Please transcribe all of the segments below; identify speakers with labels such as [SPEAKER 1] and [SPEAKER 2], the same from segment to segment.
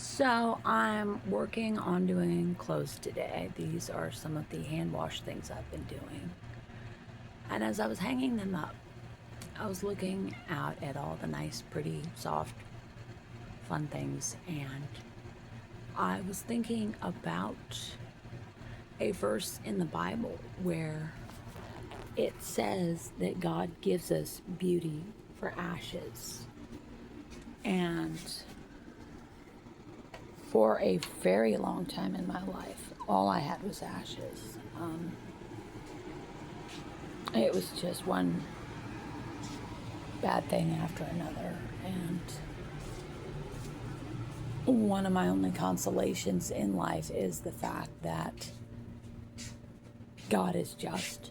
[SPEAKER 1] So I'm working on doing clothes today. These are some of the hand wash things I've been doing. And as I was hanging them up, I was looking out at all the nice, pretty, soft, fun things, and I was thinking about a verse in the Bible where it says that God gives us beauty for ashes. And for a very long time in my life, all I had was ashes. It was just one bad thing after another. And one of my only consolations in life is the fact that God is just.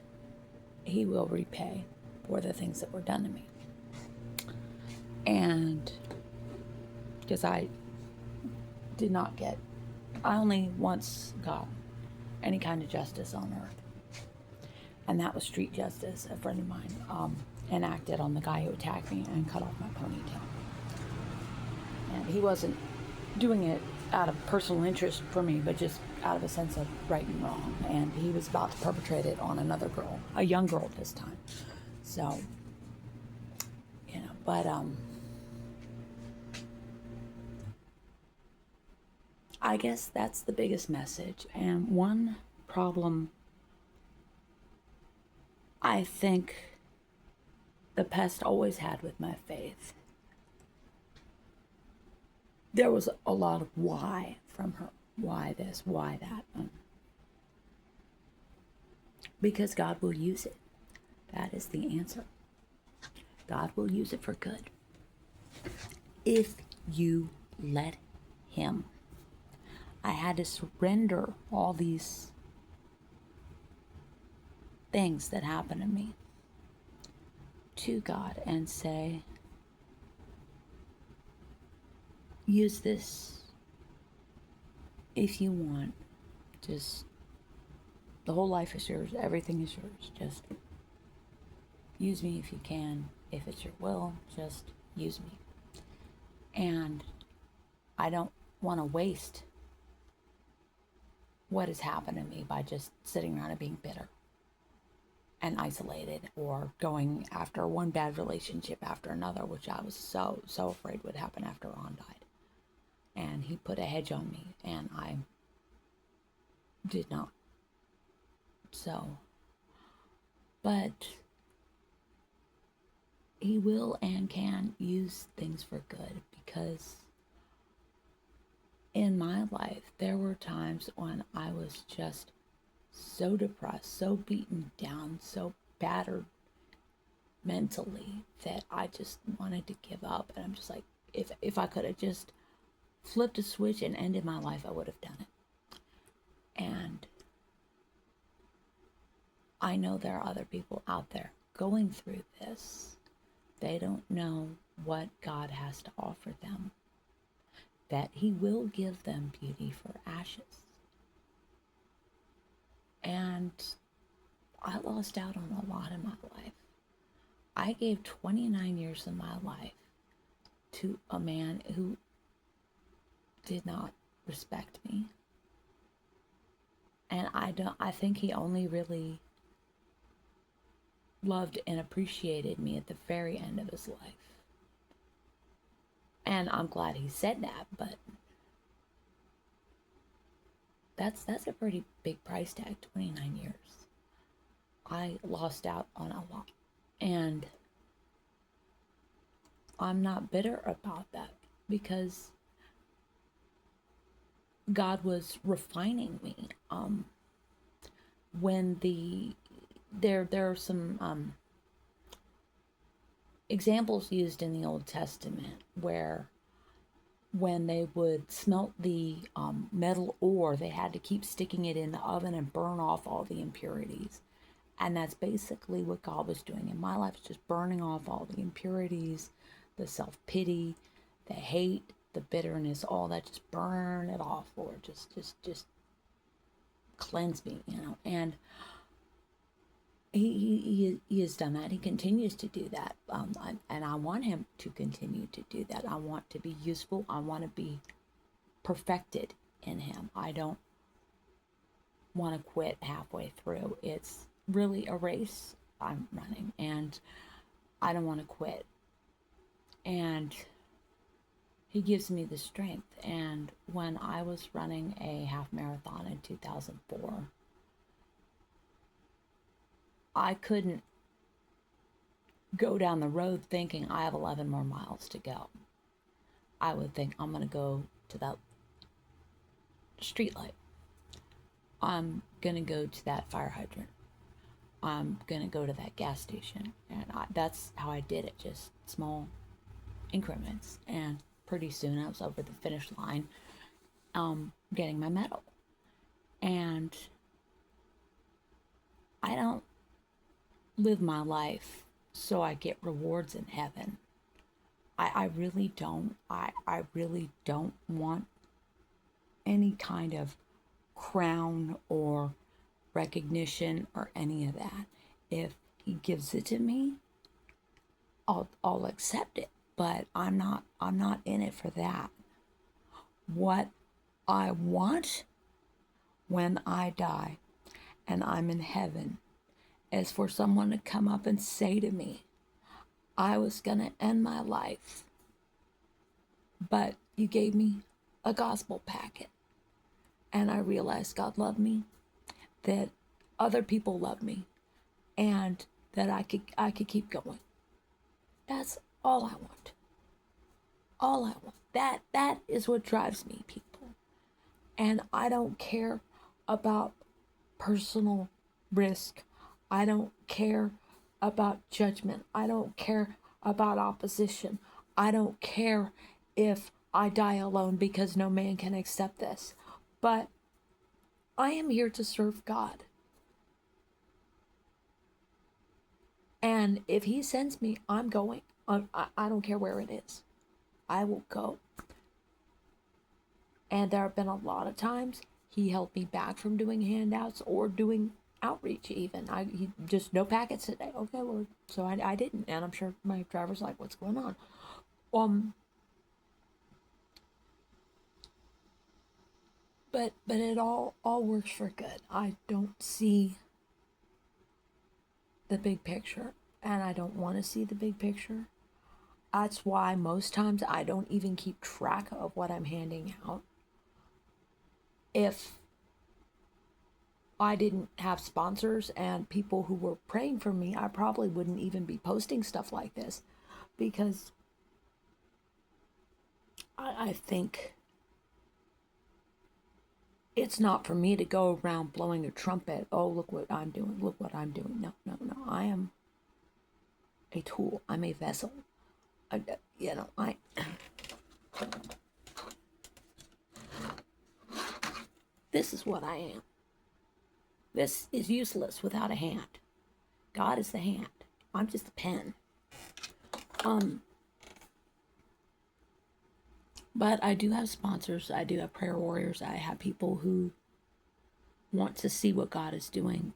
[SPEAKER 1] He will repay for the things that were done to me. And because I only once got any kind of justice on earth. And that was street justice. A friend of mine enacted on the guy who attacked me and cut off my ponytail. And he wasn't doing it out of personal interest for me, but just out of a sense of right and wrong. And he was about to perpetrate it on another girl, a young girl this time. So, but I guess that's the biggest message. And one problem I think the pest always had with my faith, there was a lot of why from her. Why this? Why that? Because God will use it. That is the answer. God will use it for good if you let Him. I had to surrender all these things that happened to me to God and say, use this if you want. Just, the whole life is yours. Everything is yours. Just use me if you can. If it's your will, just use me. And I don't want to waste what has happened to me by just sitting around and being bitter and isolated, or going after one bad relationship after another, which I was so afraid would happen after Ron died. And he put a hedge on me, and I did not. So, but He will and can use things for good, because in my life, there were times when I was just so depressed, so beaten down, so battered mentally, that I just wanted to give up. And I'm just like, if I could have just flipped a switch and ended my life, I would have done it. And I know there are other people out there going through this. They don't know what God has to offer them, that He will give them beauty for ashes. And I lost out on a lot in my life. I gave 29 years of my life to a man who did not respect me. And I think he only really loved and appreciated me at the very end of his life. And I'm glad he said that, but that's a pretty big price tag, 29 years. I lost out on a lot. And I'm not bitter about that, because God was refining me. When there are some examples used in the Old Testament where, when they would smelt the metal ore, they had to keep sticking it in the oven and burn off all the impurities. And that's basically what God was doing in my life, just burning off all the impurities, the self-pity, the hate, the bitterness, all that. Just burn it off, Lord. Just cleanse me, And he has done that. He continues to do that. And I want Him to continue to do that. I want to be useful. I want to be perfected in Him. I don't want to quit halfway through. It's really a race I'm running, and I don't want to quit. And He gives me the strength. And when I was running a half marathon in 2004, I couldn't go down the road thinking I have 11 more miles to go. I would think I'm going to go to that street light. I'm going to go to that fire hydrant. I'm going to go to that gas station. And that's how I did it, just small increments. And pretty soon I was over the finish line, getting my medal. And I don't live my life so I get rewards in heaven. I really don't. I really don't want any kind of crown or recognition or any of that. If He gives it to me, I'll accept it. But I'm not in it for that. What I want when I die and I'm in heaven is for someone to come up and say to me, I was going to end my life, but you gave me a gospel packet. And I realized God loved me, that other people love me, and that I could keep going. That's all I want. All I want. That is what drives me, people. And I don't care about personal risk. I don't care about judgment. I don't care about opposition. I don't care if I die alone, because no man can accept this. But I am here to serve God. And if He sends me, I'm going. I don't care where it is. I will go. And there have been a lot of times He held me back from doing handouts or doing outreach even. He just, no packets today. Okay, Lord. So I didn't. And I'm sure my driver's like, what's going on? But it all works for good. I don't see the big picture, and I don't want to see the big picture. That's why most times I don't even keep track of what I'm handing out. If I didn't have sponsors and people who were praying for me, I probably wouldn't even be posting stuff like this, because I think it's not for me to go around blowing a trumpet. Oh, look what I'm doing. Look what I'm doing. No. I am a tool. I'm a vessel. This is what I am. This is useless without a hand. God is the hand. I'm just a pen. But I do have sponsors. I do have prayer warriors. I have people who want to see what God is doing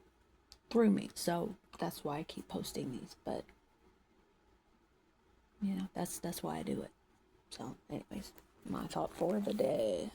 [SPEAKER 1] through me. So that's why I keep posting these. But that's why I do it. So anyways, my thought for the day.